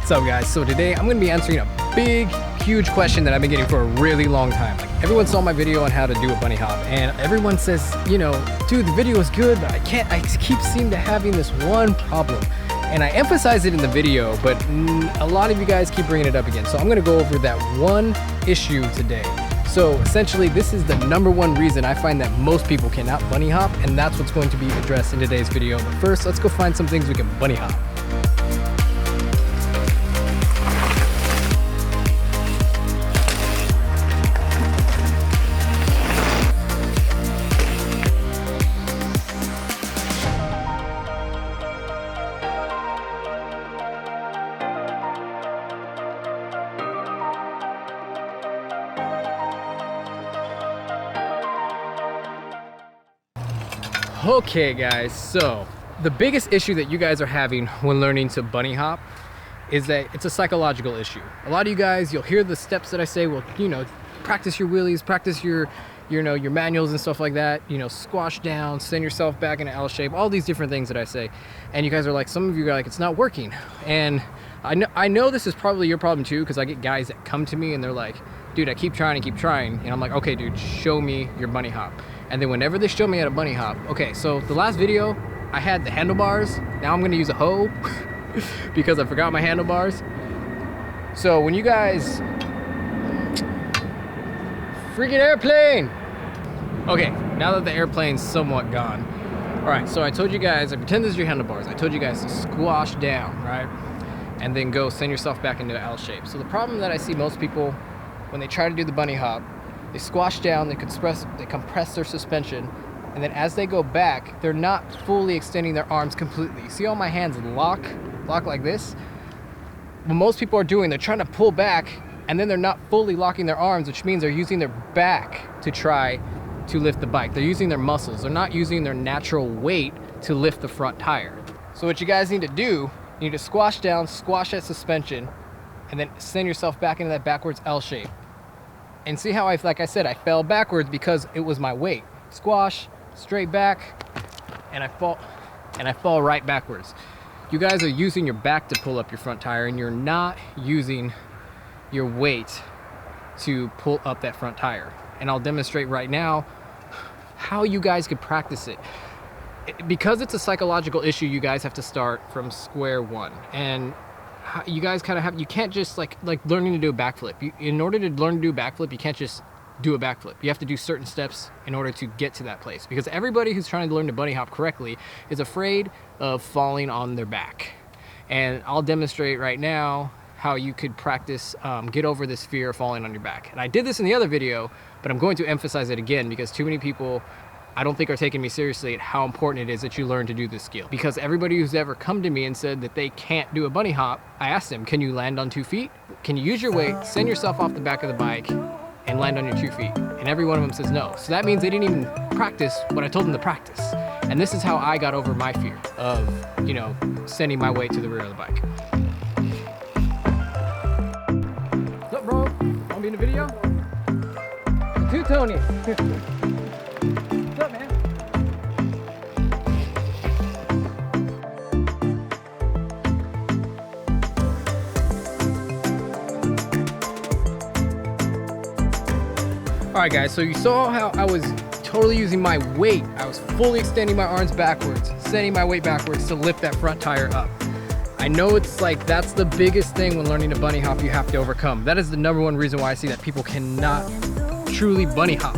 What's up, guys? So today I'm gonna be answering a big, huge question that I've been getting for a really long time. Like, everyone saw my video on how to do a bunny hop, and everyone says, you know, dude, the video is good, but I keep seem to having this one problem. And I emphasize it in the video, but a lot of you guys keep bringing it up again. So I'm gonna go over that one issue today. So essentially, this is the #1 reason I find that most people cannot bunny hop, and that's what's going to be addressed in today's video. But first, let's go find some things we can bunny hop. Okay guys, so the biggest issue that you guys are having when learning to bunny hop is that it's a psychological issue. A lot of you guys, you'll hear the steps that I say, well, you know, practice your wheelies, practice your manuals and stuff like that, you know, squash down, send yourself back in an L shape, all these different things that I say. And you guys are like, some of you are like, it's not working. And I know this is probably your problem too, because I get guys that come to me and they're like, dude, I keep trying. And I'm like, okay, dude, show me your bunny hop. And then whenever they show me how to bunny hop, okay, so the last video, I had the handlebars. Now I'm gonna use a hoe because I forgot my handlebars. So when you guys, freaking airplane. Okay, now that the airplane's somewhat gone. All right, so I told you guys, I pretend this is your handlebars. I told you guys to squash down, right? And then go send yourself back into an L shape. So the problem that I see most people when they try to do the bunny hop, they squash down, they compress their suspension, and then as they go back, they're not fully extending their arms completely. See how my hands lock like this? What most people are doing, they're trying to pull back, and then they're not fully locking their arms, which means they're using their back to try to lift the bike. They're using their muscles. They're not using their natural weight to lift the front tire. So what you guys need to do, you need to squash down, squash that suspension, and then send yourself back into that backwards L shape. And see how like I said, I fell backwards because it was my weight. Squash, straight back, and I fall right backwards. You guys are using your back to pull up your front tire, and you're not using your weight to pull up that front tire. And I'll demonstrate right now how you guys could practice it. Because it's a psychological issue, you guys have to start from square one. And you guys kind of have, you can't just like learning to do a backflip. In order to learn to do a backflip, you can't just do a backflip. You have to do certain steps in order to get to that place, because everybody who's trying to learn to bunny hop correctly is afraid of falling on their back. And I'll demonstrate right now how you could practice, get over this fear of falling on your back. And I did this in the other video, but I'm going to emphasize it again because too many people, I don't think, are taking me seriously at how important it is that you learn to do this skill. Because everybody who's ever come to me and said that they can't do a bunny hop, I asked them, can you land on 2 feet? Can you use your weight, send yourself off the back of the bike, and land on your 2 feet? And every one of them says no. So that means they didn't even practice what I told them to practice. And this is how I got over my fear of, you know, sending my weight to the rear of the bike. What's up, bro? Wanna be in the video? Too, Tony. What's up, man? All right, guys, so you saw how I was totally using my weight. I was fully extending my arms backwards, sending my weight backwards to lift that front tire up. I know it's like, that's the biggest thing when learning to bunny hop you have to overcome. That is the #1 reason why I see that people cannot truly bunny hop.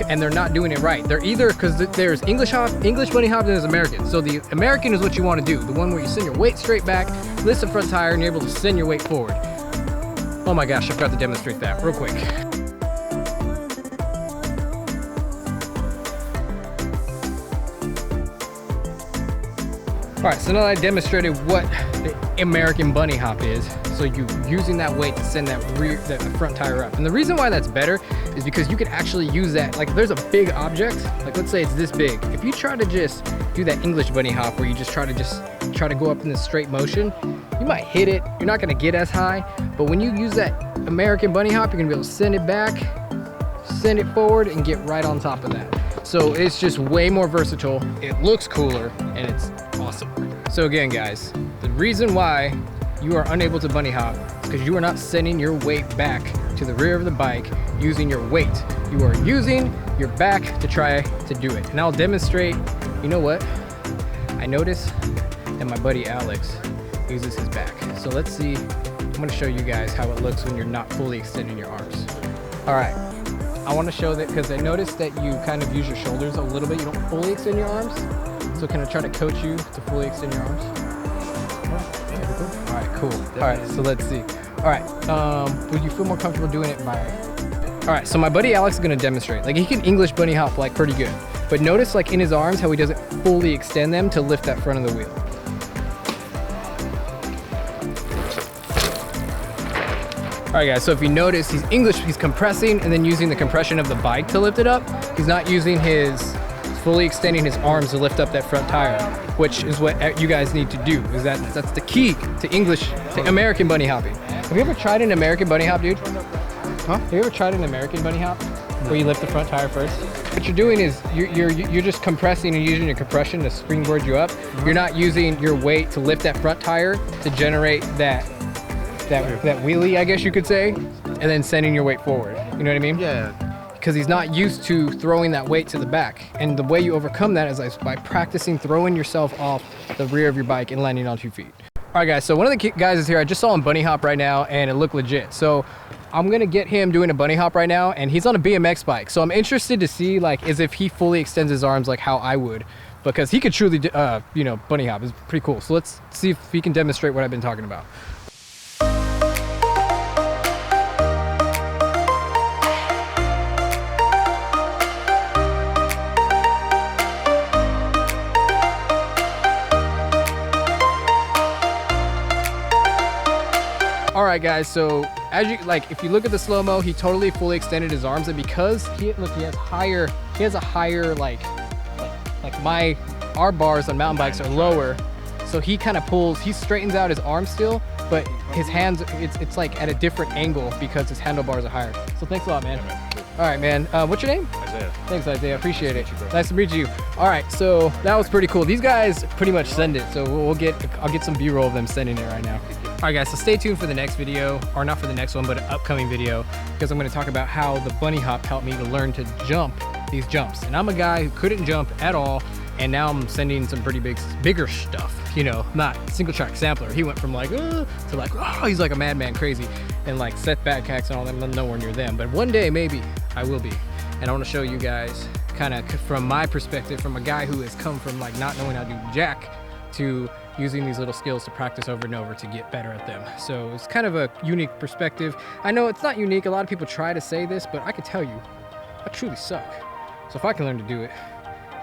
And they're not doing it right. They're either, because there's English bunny hop, and there's American. So the American is what you want to do, the one where you send your weight straight back, lift the front tire, and you're able to send your weight forward. Oh my gosh, I forgot to demonstrate that real quick. All right, so now I demonstrated what the American bunny hop is. So you using that weight to send that front tire up. And the reason why that's better is because you can actually use that, like there's a big object, like let's say it's this big. If you try to just do that English bunny hop where you just try to go up in this straight motion, you might hit it, you're not gonna get as high. But when you use that American bunny hop, you're gonna be able to send it back, send it forward, and get right on top of that. So it's just way more versatile, it looks cooler, and it's awesome. So again, guys, the reason why you are unable to bunny hop because you are not sending your weight back to the rear of the bike using your weight. You are using your back to try to do it. And I'll demonstrate. You know what? I noticed that my buddy Alex uses his back. So let's see. I'm gonna show you guys how it looks when you're not fully extending your arms. All right, I wanna show that because I noticed that you kind of use your shoulders a little bit. You don't fully extend your arms. So can I try to coach you to fully extend your arms? All right, cool. All right, so let's see. All right, would you feel more comfortable doing it by? All right, so my buddy Alex is gonna demonstrate. Like he can English bunny hop like pretty good. But notice like in his arms how he doesn't fully extend them to lift that front of the wheel. All right guys, so if you notice, he's compressing and then using the compression of the bike to lift it up. He's not using fully extending his arms to lift up that front tire, which is what you guys need to do. That's the key to American bunny hopping. Have you ever tried an American bunny hop, dude? Huh? Have you ever tried an American bunny hop where you lift the front tire first? What you're doing is you're just compressing and using your compression to springboard you up. You're not using your weight to lift that front tire to generate that wheelie, I guess you could say, and then sending your weight forward. You know what I mean? Yeah. Because he's not used to throwing that weight to the back. And the way you overcome that is by practicing throwing yourself off the rear of your bike and landing on 2 feet. All right guys, so one of the guys is here. I just saw him bunny hop right now and it looked legit. So I'm gonna get him doing a bunny hop right now, and he's on a BMX bike. So I'm interested to see like as if he fully extends his arms like how I would, because he could truly, you know, bunny hop. It's pretty cool. So let's see if he can demonstrate what I've been talking about. All right guys, so as you if you look at the slow-mo, he totally fully extended his arms, and because he has a higher our bars on mountain bikes are lower, so he kind of he straightens out his arms still, but his hands, it's like at a different angle because his handlebars are higher. So thanks a lot, man. All right, man. What's your name? Isaiah. Thanks, Isaiah. Appreciate it. Nice to meet you. All right, so that was pretty cool. These guys pretty much send it, so I'll get some B-roll of them sending it right now. All right guys, so stay tuned for the next video, or not for the next one, but an upcoming video, because I'm going to talk about how the bunny hop helped me to learn to jump these jumps. And I'm a guy who couldn't jump at all, and now I'm sending some pretty bigger stuff, you know, not single track sampler. He went from like, to like, oh, he's like a madman crazy, and like set backpacks and all that, I'm nowhere near them. But one day, maybe, I will be. And I want to show you guys, kind of from my perspective, from a guy who has come from like not knowing how to do jack to using these little skills to practice over and over to get better at them. So it's kind of a unique perspective. I know it's not unique. A lot of people try to say this, but I can tell you, I truly suck. So if I can learn to do it,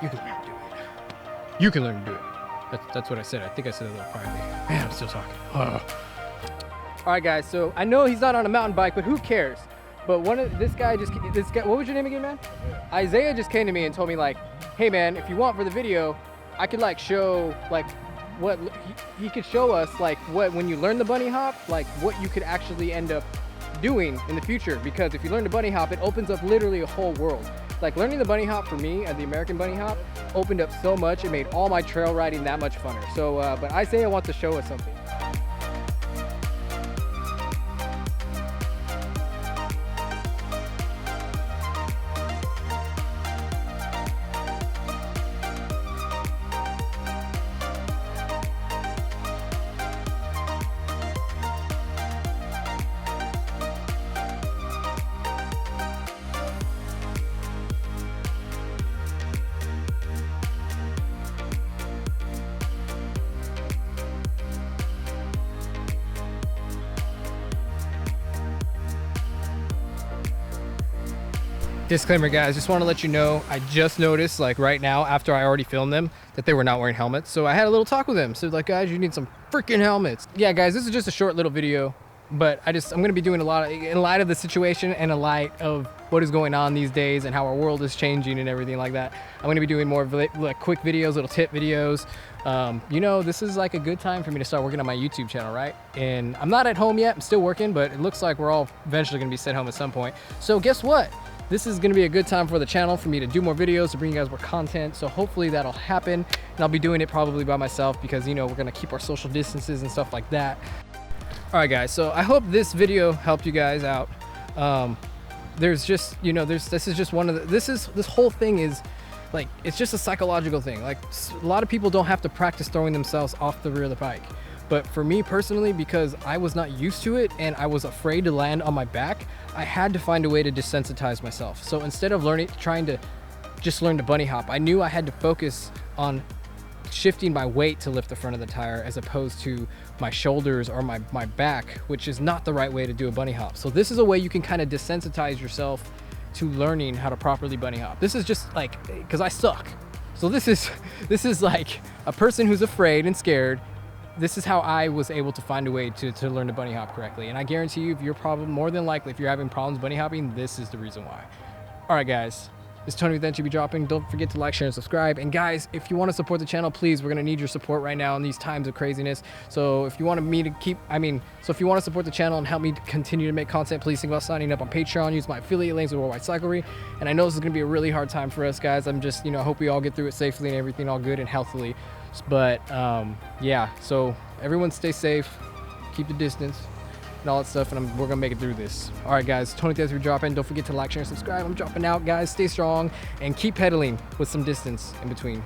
you can learn to do it. You can learn to do it. That's what I said. I think I said it a little quietly. Man, I'm still talking. All right, guys. So I know he's not on a mountain bike, but who cares? But this guy, what was your name again, man? Isaiah just came to me and told me like, hey man, if you want for the video, I could like show like what he could show us like when you learn the bunny hop, like what you could actually end up doing in the future. Because if you learn the bunny hop, it opens up literally a whole world. Like learning the bunny hop for me, the American bunny hop, opened up so much. It made all my trail riding that much funner. So, but Isaiah wants to show us something. Disclaimer guys, just want to let you know, I just noticed like right now after I already filmed them that they were not wearing helmets. So I had a little talk with them. So like, guys, you need some freaking helmets. Yeah guys, this is just a short little video, but I'm going to be doing a lot of, in light of the situation and in light of what is going on these days and how our world is changing and everything like that. I'm going to be doing more like quick videos, little tip videos. You know, this is like a good time for me to start working on my YouTube channel, right? And I'm not at home yet, I'm still working, but it looks like we're all eventually going to be sent home at some point. So guess what? This is gonna be a good time for the channel for me to do more videos, to bring you guys more content. So hopefully that'll happen. And I'll be doing it probably by myself because, you know, we're gonna keep our social distances and stuff like that. All right, guys, so I hope this video helped you guys out. There's just, you know, this is just one of the, this whole thing is like, it's just a psychological thing. Like, a lot of people don't have to practice throwing themselves off the rear of the bike. But for me personally, because I was not used to it and I was afraid to land on my back, I had to find a way to desensitize myself. So instead of trying to just learn to bunny hop, I knew I had to focus on shifting my weight to lift the front of the tire as opposed to my shoulders or my back, which is not the right way to do a bunny hop. So this is a way you can kind of desensitize yourself to learning how to properly bunny hop. This is just like, because I suck. So this is like a person who's afraid and scared. This is how I was able to find a way to learn to bunny hop correctly. And I guarantee you, if you're more than likely, if you're having problems bunny hopping, this is the reason why. All right, guys. This is Tony with MTB dropping. Don't forget to like, share, and subscribe. And guys, if you want to support the channel, please, we're going to need your support right now in these times of craziness. So if you want me to if you want to support the channel and help me continue to make content, please think about signing up on Patreon. Use my affiliate links with Worldwide Cyclery. And I know this is going to be a really hard time for us, guys. I'm just, you know, hope we all get through it safely and everything all good and healthily. But yeah, so everyone stay safe, keep the distance, and all that stuff, and we're gonna make it through this. All right, guys, Tony with MTB dropping. Don't forget to like, share, and subscribe. I'm dropping out, guys. Stay strong and keep pedaling with some distance in between.